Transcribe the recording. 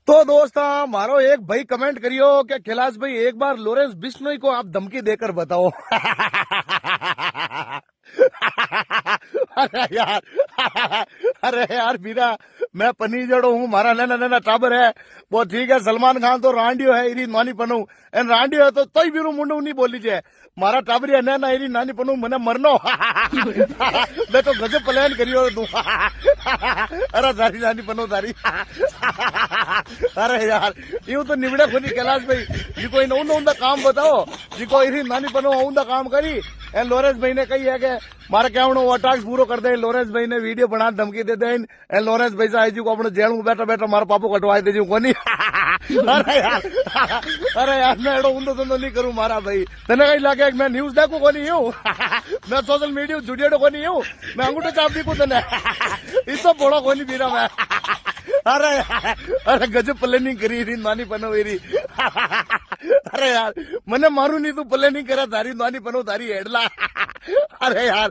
तो दोस्त मारो एक भाई कमेंट करियो कि कैलाश भाई एक बार लॉरेंस बिश्नोई को आप धमकी देकर बताओ। अरे यार बीरा मैं पनी जड़ो हूँ मारा नैना नैना टाबर है वो ठीक है। सलमान खान तो रांडियो है इरी नानी पनू एन रांडियो है तो तई बीरू मुंडू नहीं बोली जे मारा टाबरिया नैना इरी नानी पनू मने मरनो। मैं तो गजब प्लान करियो तू। अरे तारी नानी पनो तारी। अरे यार यूं तो निवड़े खुदी कैलाश भाई जी कोई ऊंदा काम बताओ जी को इरी नानी पनो ऊंदा काम करी एन लॉरेंस भाई ने कही है कि मारे क्या वो टास्क पूरो कर दे। लॉरेंस भाई ने वीडियो बना धमकी दे दे एन लॉरेंस भाई से आई जी को अपने जेल में बैठा बैठा मारा पापो कटवाई दे जी कोनी। अरे यार मैं एडो ऊंदो धंधो नहीं करूं मारा भाई तने कहीं लागे मैं न्यूज देखू कोनी हूं। मैं सोशल मीडिया जुड़ियो कोनी हूं मैं अंगूठो चाप दीकू तने इतो बड़ो कोनी बीरा मैं। अरे अरे गजब प्लानिंग करी रही नानी पनो वेरी। अरे यार मने मारू नहीं तू प्लानिंग करा तारी नानी पनो तारी हेडला। अरे यार